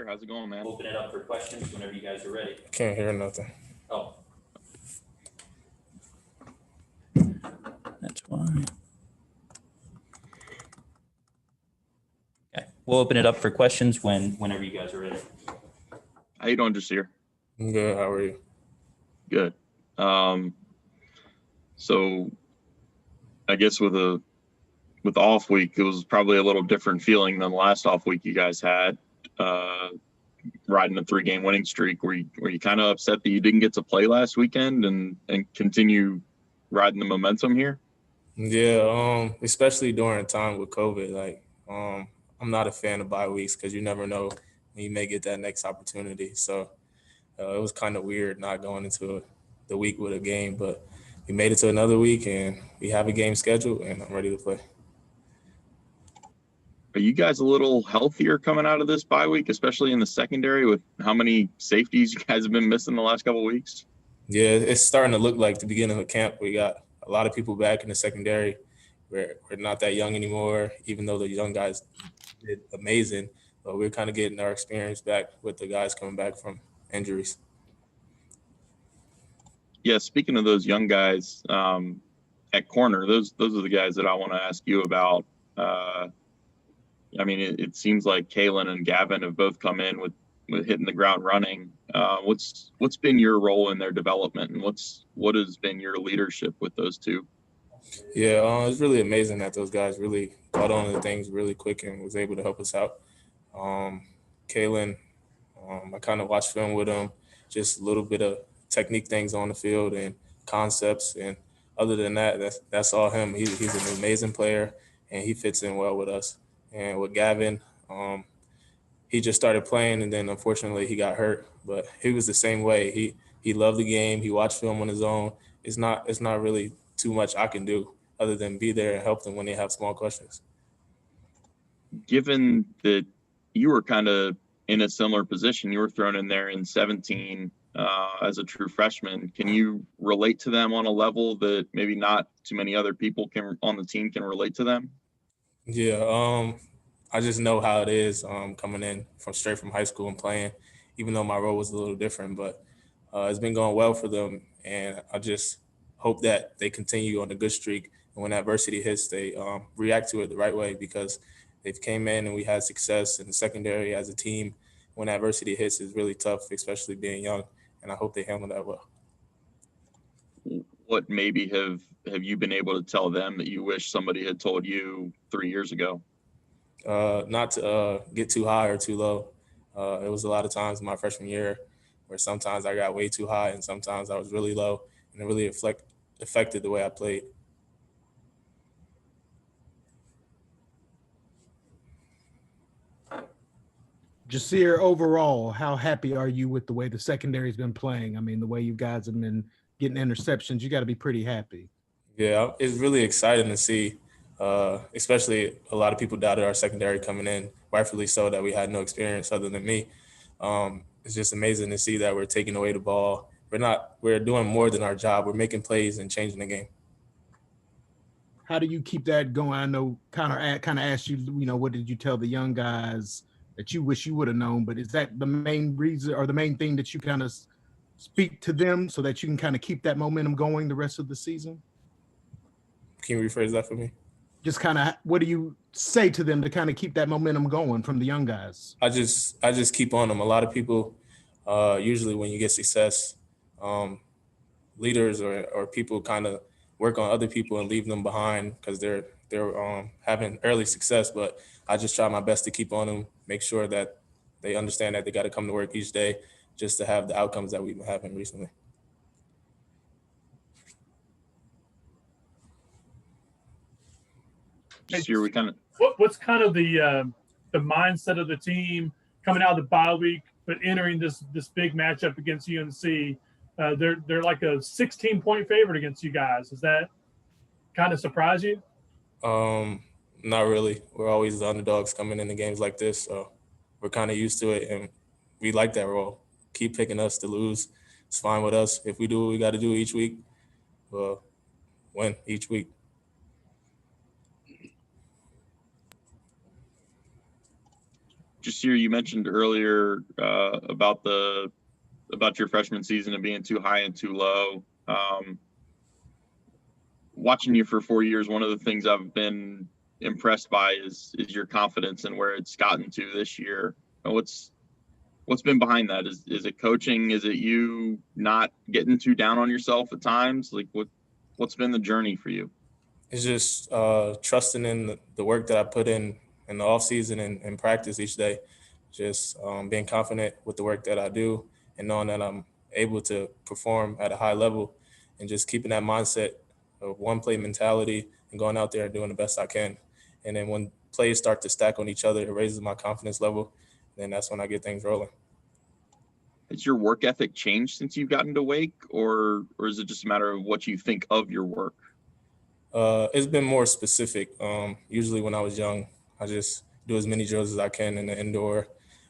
How's it going, man? Open it up for questions whenever you guys are ready. Can't hear nothing. Oh. That's why. Okay. We'll open it up for questions whenever you guys are ready. How you doing, Jasir? I'm good. How are you? Good. So I guess with off week, it was probably a little different feeling than the last off week you guys had. Riding a 3-game winning streak, were you kind of upset that you didn't get to play last weekend and continue riding the momentum here? Yeah, especially during a time with COVID. Like, I'm not a fan of bye weeks because you never know when you may get that next opportunity. So it was kind of weird not going into the week with a game, but we made it to another week and we have a game scheduled and I'm ready to play. Are you guys a little healthier coming out of this bye week, especially in the secondary with how many safeties you guys have been missing the last couple of weeks? Yeah, it's starting to look like the beginning of camp. We got a lot of people back in the secondary. We're not that young anymore, even though the young guys did amazing. But we're kind of getting our experience back with the guys coming back from injuries. Yeah, speaking of those young guys at corner, those are the guys that I want to ask you about. I mean, it seems like Kalen and Gavin have both come in with hitting the ground running. What's been your role in their development, and what has been your leadership with those two? Yeah, it's really amazing that those guys really caught on to things really quick and was able to help us out. Kalen, I kind of watched film with him, just a little bit of technique things on the field and concepts. And other than that, that's all him. He's an amazing player, and he fits in well with us. And with Gavin, he just started playing, and then unfortunately he got hurt. But he was the same way. He loved the game. He watched film on his own. It's not really too much I can do other than be there and help them when they have small questions. Given that you were kind of in a similar position, you were thrown in there in 17 as a true freshman. Can you relate to them on a level that maybe not too many other people on the team can relate to them? Yeah, I just know how it is coming in straight from high school and playing, even though my role was a little different. But it's been going well for them, and I just hope that they continue on the good streak. And when adversity hits, they react to it the right way because they've came in and we had success in the secondary as a team. When adversity hits, it's really tough, especially being young, and I hope they handle that well. What maybe have you been able to tell them that you wish somebody had told you 3 years ago? Not to get too high or too low. It was a lot of times in my freshman year where sometimes I got way too high and sometimes I was really low, and it really affected the way I played. Jasir, overall, how happy are you with the way the secondary's been playing? I mean, the way you guys have been getting interceptions, you got to be pretty happy. Yeah, it's really exciting to see, especially a lot of people doubted our secondary coming in, rightfully so, that we had no experience other than me. It's just amazing to see that we're taking away the ball. We're doing more than our job. We're making plays and changing the game. How do you keep that going? I know kind of asked you, what did you tell the young guys that you wish you would have known, but is that the main reason or the main thing that you kind of speak to them so that you can kind of keep that momentum going the rest of the season? Can you rephrase that for me? Just kind of, what do you say to them to kind of keep that momentum going from the young guys? I just keep on them. A lot of people, usually when you get success, leaders or people kind of work on other people and leave them behind because they're having early success. But I just try my best to keep on them, make sure that they understand that they got to come to work each day just to have the outcomes that we've been having recently. This year we kind of what's kind of the mindset of the team coming out of the bye week, but entering this big matchup against UNC. They're like a 16-point favorite against you guys. Does that kind of surprise you? Not really. We're always the underdogs coming into games like this, so we're kind of used to it, and we like that role. Keep picking us to lose. It's fine with us. If we do what we got to do each week, we'll win each week. Jasir, you mentioned earlier about your freshman season and being too high and too low. Watching you for 4 years, one of the things I've been impressed by is your confidence and where it's gotten to this year. What's been behind that? Is it coaching? Is it you not getting too down on yourself at times? Like what's been the journey for you? It's just trusting in the work that I put in the off season and practice each day. Just being confident with the work that I do and knowing that I'm able to perform at a high level, and just keeping that mindset of one play mentality and going out there and doing the best I can. And then when plays start to stack on each other, it raises my confidence level. Then that's when I get things rolling. Has your work ethic changed since you've gotten to Wake, or is it just a matter of what you think of your work? It's been more specific. Usually when I was young, I just do as many drills as I can in the indoor.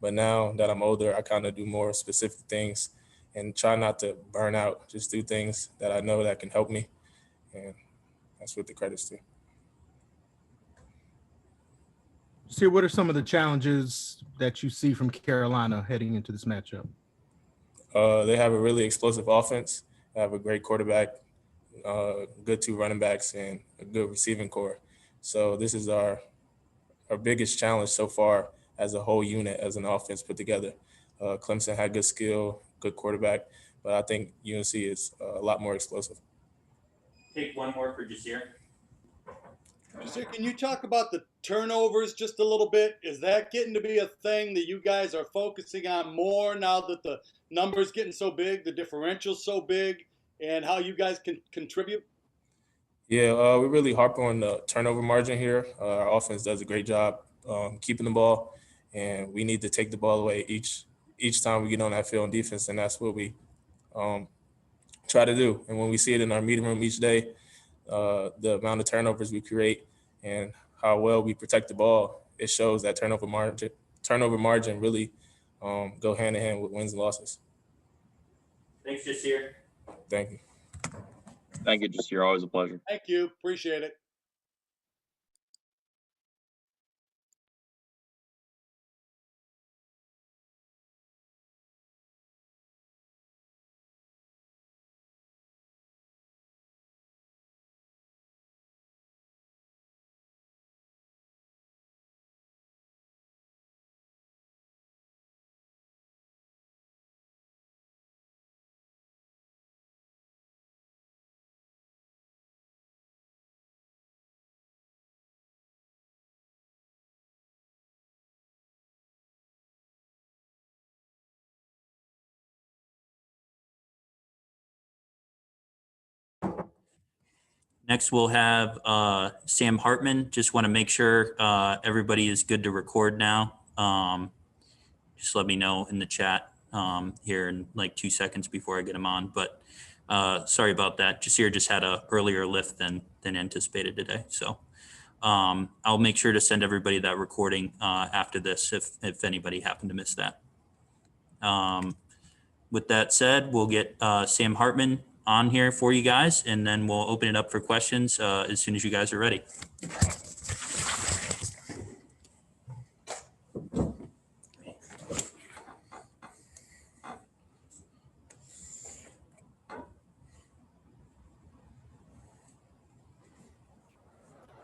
But now that I'm older, I kind of do more specific things and try not to burn out. Just do things that I know that can help me. And that's what the credit's to. See, what are some of the challenges that you see from Carolina heading into this matchup? They have a really explosive offense. They have a great quarterback, good 2 running backs, and a good receiving core. So this is our biggest challenge so far as a whole unit, as an offense put together. Clemson had good skill, good quarterback, but I think UNC is a lot more explosive. Take one more for Jasir. Jasir, can you talk about the turnovers just a little bit? Is that getting to be a thing that you guys are focusing on more now that the numbers getting so big, the differential's so big, and how you guys can contribute? Yeah, we really harp on the turnover margin here. Our offense does a great job keeping the ball, and we need to take the ball away each time we get on that field on defense, and that's what we try to do. And when we see it in our meeting room each day, the amount of turnovers we create and how well we protect the ball, it shows that turnover margin really go hand in hand with wins and losses. Thanks, Jasir. Thank you. Thank you, Jasir. Always a pleasure. Thank you. Appreciate it. Next, we'll have Sam Hartman. Just want to make sure everybody is good to record now. Just let me know in the chat here in like 2 seconds before I get him on. But sorry about that. Jasir just had a earlier lift than anticipated today. So I'll make sure to send everybody that recording after this if anybody happened to miss that. With that said, we'll get Sam Hartman on here for you guys, and then we'll open it up for questions as soon as you guys are ready.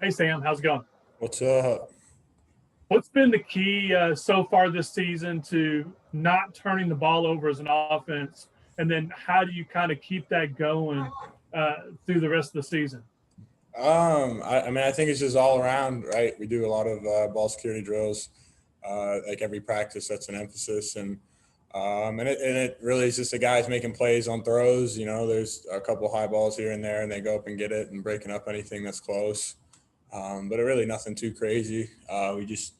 Hey, Sam, how's it going? What's up? What's been the key so far this season to not turning the ball over as an offense? And then how do you kind of keep that going through the rest of the season? I mean, I think it's just all around, right? We do a lot of ball security drills, like every practice. That's an emphasis, and it really is just the guys making plays on throws. You know, there's a couple high balls here and there, and they go up and get it and breaking up anything that's close. But it really nothing too crazy. We just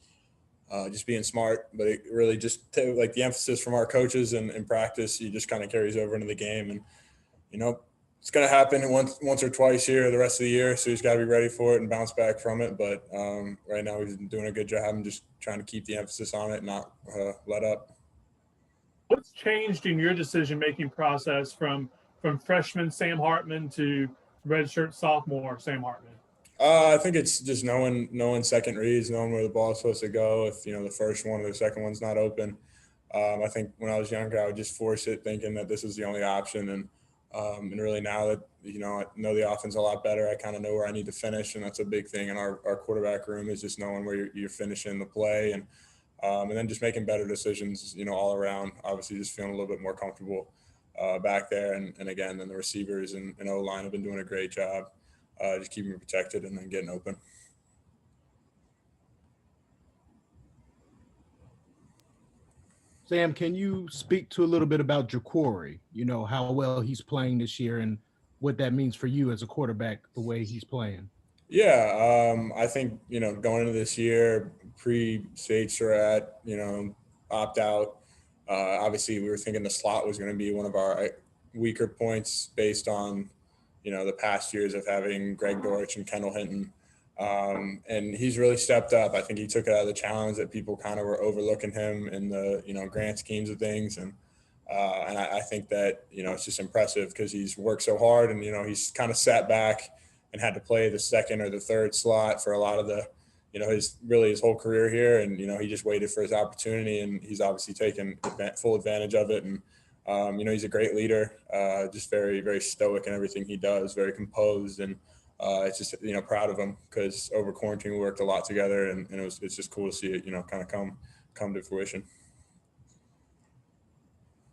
being smart, but it really just like the emphasis from our coaches and practice, you just kind of carries over into the game, and you know. It's going to happen once or twice here the rest of the year, so he's got to be ready for it and bounce back from it. But right now he's doing a good job. I'm just trying to keep the emphasis on it, not let up. What's changed in your decision-making process from freshman Sam Hartman to redshirt sophomore Sam Hartman? I think it's just knowing second reads, knowing where the ball is supposed to go. If, the first one or the second one's not open. I think when I was younger, I would just force it thinking that this was the only option. And really now that, I know the offense a lot better, I kind of know where I need to finish. And that's a big thing in our quarterback room, is just knowing where you're finishing the play and then just making better decisions, all around. Obviously just feeling a little bit more comfortable back there. And again, then the receivers and O-line have been doing a great job just keeping me protected and then getting open. Sam, can you speak to a little bit about Jacory? How well he's playing this year and what that means for you as a quarterback, the way he's playing. Yeah, I think, going into this year, pre-state Surratt, opt out. Obviously, we were thinking the slot was going to be one of our weaker points based on, the past years of having Greg Dortch and Kendall Hinton. And he's really stepped up. I think he took it out of the challenge that people kind of were overlooking him in the, grand schemes of things. And I think that, it's just impressive because he's worked so hard and, he's kind of sat back and had to play the second or the third slot for a lot of the, his whole career here. And, he just waited for his opportunity, and he's obviously taken full advantage of it. And, he's a great leader, just very, very stoic in everything he does, very composed. And it's just, proud of him because over quarantine we worked a lot together, and it's just cool to see it, kind of come to fruition.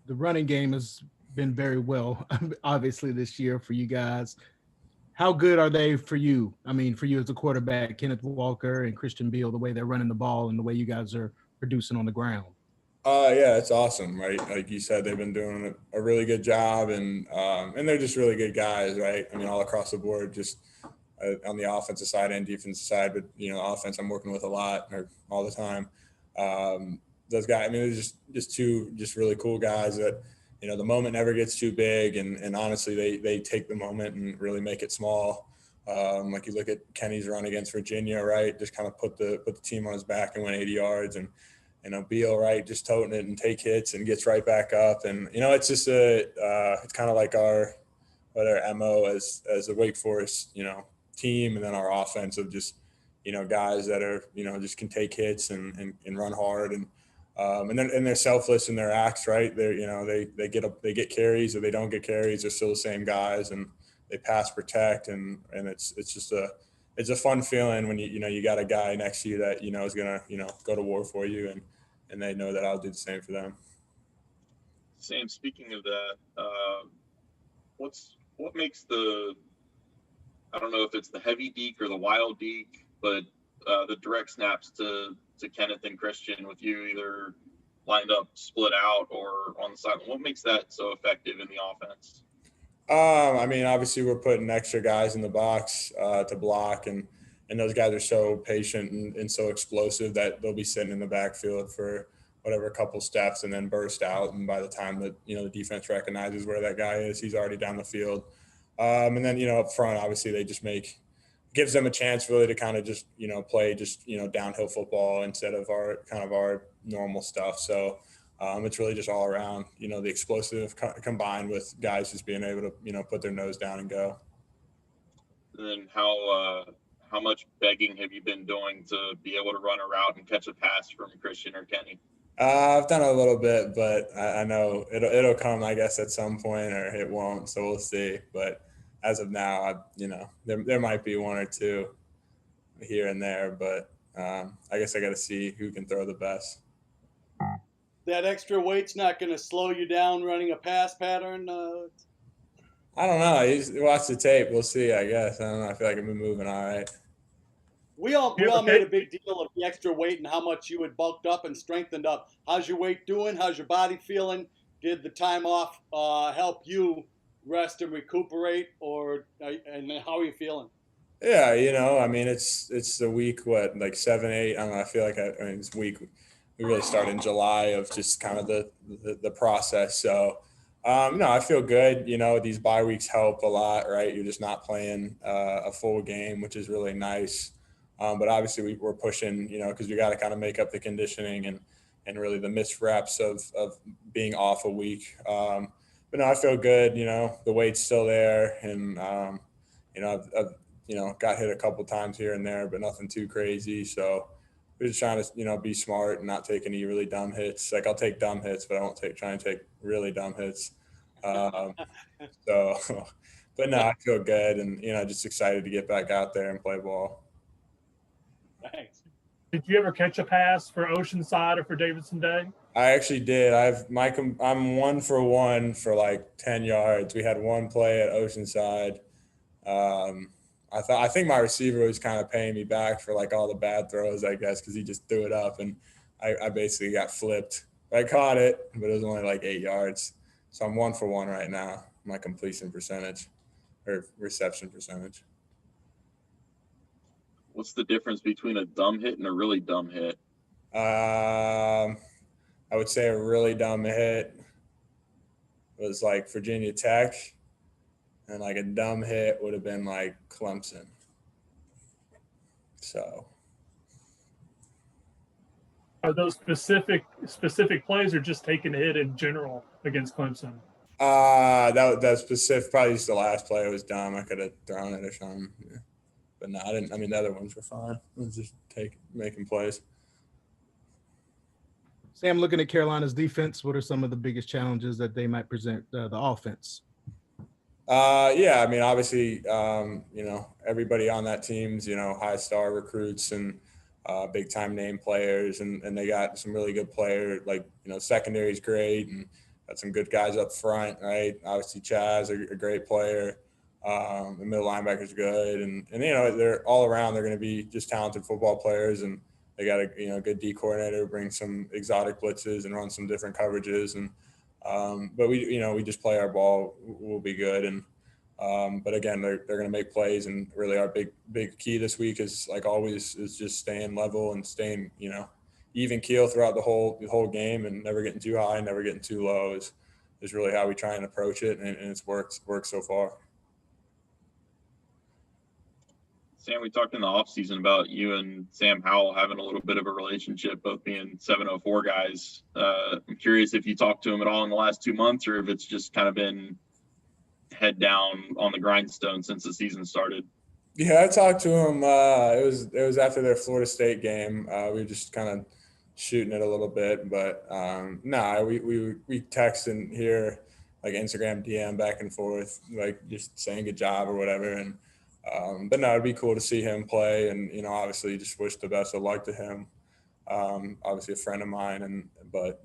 The running game has been very well, obviously, this year for you guys. How good are they for you? I mean, for you as a quarterback, Kenneth Walker and Christian Beal, the way they're running the ball and the way you guys are producing on the ground. Yeah, it's awesome, right? Like you said, they've been doing a really good job, and they're just really good guys, right? I mean, all across the board, just on the offensive side and defensive side, but offense I'm working with a lot or all the time. Those guys, I mean, they're just two really cool guys that, the moment never gets too big, and honestly, they take the moment and really make it small. Like you look at Kenny's run against Virginia, right? Just kind of put the team on his back and went 80 yards, and Beal, right, just toting it and take hits and gets right back up. And, it's just it's kind of like our MO as a Wake Forest, team, and then our offense of just, guys that are, just can take hits and run hard. And they're selfless in their acts, right? They're, they get carries or they don't get carries. They're still the same guys, and they pass protect. And it's just it's a fun feeling when you got a guy next to you that, is going to, go to war for you, and they know that I'll do the same for them. Sam, speaking of that, what makes I don't know if it's the heavy deke or the wild deke, but the direct snaps to Kenneth and Christian with you either lined up, split out, or on the sideline. What makes that so effective in the offense? I mean, obviously we're putting extra guys in the box to block, and those guys are so patient and so explosive that they'll be sitting in the backfield for whatever, a couple steps and then burst out. And by the time that, the defense recognizes where that guy is, he's already down the field. And then, up front, obviously they just gives them a chance really to kind of just, play just, downhill football instead of our normal stuff. So it's really just all around, the explosive combined with guys just being able to, put their nose down and go. And then how much begging have you been doing to be able to run a route and catch a pass from Christian or Kenny? I've done a little bit, but I know it'll come, I guess, at some point, or it won't. So we'll see. But as of now, there might be one or two here and there, but I guess I got to see who can throw the best. That extra weight's not going to slow you down running a pass pattern? I don't know. You watch the tape. We'll see, I guess. I don't know. I feel like I've been moving all right. We all made a big deal of the extra weight and how much you had bulked up and strengthened up. How's your weight doing? How's your body feeling? Did the time off help you rest and recuperate, and how are you feeling? Yeah, I mean, it's the week, like 7, 8. I don't know. I feel like it's week. We really start in July of just kind of the process. So, I feel good. These bye weeks help a lot, right? You're just not playing a full game, which is really nice. But obviously we're pushing, because we got to kind of make up the conditioning and really the missed reps of being off a week. But no, I feel good. The weight's still there, and I've got hit a couple times here and there, but nothing too crazy. So we're just trying to, be smart and not take any really dumb hits. Like I'll take dumb hits, but I won't try and take really dumb hits. So, but no, I feel good and, just excited to get back out there and play ball. Thanks. Did you ever catch a pass for Oceanside or for Davidson Day? I actually did. I'm 1 for 1 for like 10 yards. We had one play at Oceanside. I think my receiver was kind of paying me back for like all the bad throws, I guess, because he just threw it up and I basically got flipped. I caught it, but it was only like 8 yards. So I'm 1 for 1 right now, my completion percentage or reception percentage. What's the difference between a dumb hit and a really dumb hit? I would say a really dumb hit was like Virginia Tech, and like a dumb hit would have been like Clemson. So Are those specific plays or just taking a hit in general against Clemson? That specific, probably just the last play was dumb. I could have thrown it or something. Yeah. But no, I didn't. I mean, the other ones were fine. It was just making plays. Sam, looking at Carolina's defense, what are some of the biggest challenges that they might present the offense? Yeah, I mean, obviously, everybody on that team's, high star recruits and big time name players, and they got some really good players. Like, secondary's great, and got some good guys up front, right? Obviously, Chaz, a great player. The middle linebacker's good, and they're all around. They're going to be just talented football players, and they got a good D coordinator, bring some exotic blitzes and run some different coverages, and but we just play our ball. We'll be good, and but again, they're going to make plays, and really our big key this week is like always is just staying level and staying even keel throughout the whole game, and never getting too high, never getting too low is really how we try and approach it, and it's worked so far. Sam, we talked in the offseason about you and Sam Howell having a little bit of a relationship, both being 704 guys. I'm curious if you talked to him at all in the last 2 months, or if it's just kind of been head down on the grindstone since the season started. Yeah, I talked to him. It was after their Florida State game. We were just kind of shooting it a little bit, but we text and hear like Instagram DM back and forth, like just saying good job or whatever. And but no, it'd be cool to see him play, and obviously just wish the best of luck to him. Obviously a friend of mine, but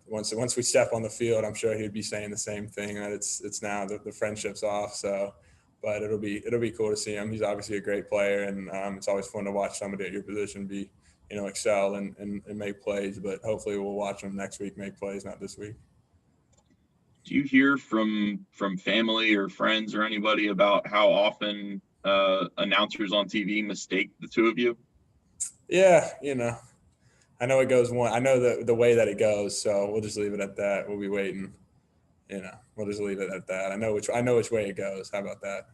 once we step on the field, I'm sure he'd be saying the same thing, that it's now the friendship's off. So, but it'll be cool to see him. He's obviously a great player, and it's always fun to watch somebody at your position be excel and make plays. But hopefully we'll watch him next week make plays, not this week. Do you hear from family or friends or anybody about how often announcers on TV mistake the two of you? Yeah, I know it goes one. I know the way that it goes, so we'll just leave it at that. We'll be waiting. We'll just leave it at that. I know which way it goes. How about that?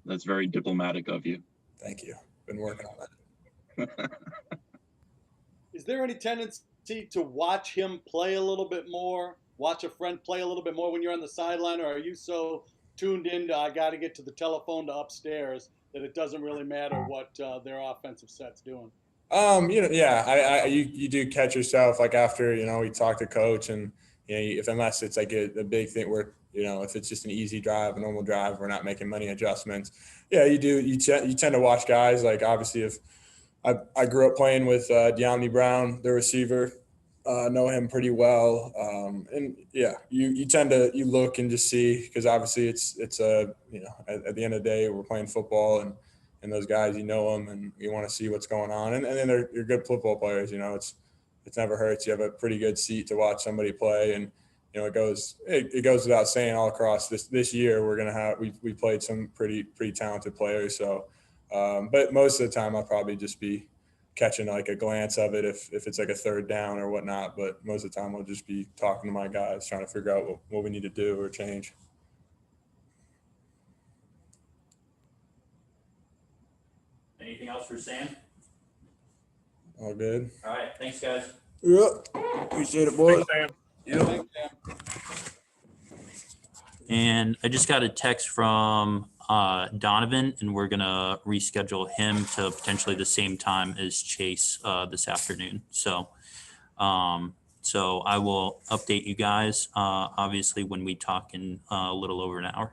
That's very diplomatic of you. Thank you. Been working on that. Is there any tendency to watch him play a little bit more, watch a friend play a little bit more when you're on the sideline, or are you so tuned into I got to get to the telephone to upstairs that it doesn't really matter what their offensive set's doing? Yeah, you do catch yourself like after we talk to coach, and unless it's like a big thing where if it's just an easy drive, a normal drive, we're not making money adjustments. Yeah, you do. You tend to watch guys like obviously if I grew up playing with De'Amni Brown, the receiver. Know him pretty well, and yeah, you tend to look and just see, because obviously it's at the end of the day we're playing football, and those guys them, and you want to see what's going on, and then you're good football players. It never hurts. You have a pretty good seat to watch somebody play, and it goes without saying all across this year we're gonna have we played some pretty talented players. So, but most of the time I'll probably just be catching like a glance of it if it's like a third down or whatnot, but most of the time I'll just be talking to my guys, trying to figure out what we need to do or change. Anything else for Sam? All good. All right. Thanks, guys. Yeah. Appreciate it, boys. Thanks, Sam. Yeah. Thanks, Sam. And I just got a text from Donovan, and we're gonna reschedule him to potentially the same time as Chase this afternoon. So I will update you guys obviously when we talk in a little over an hour.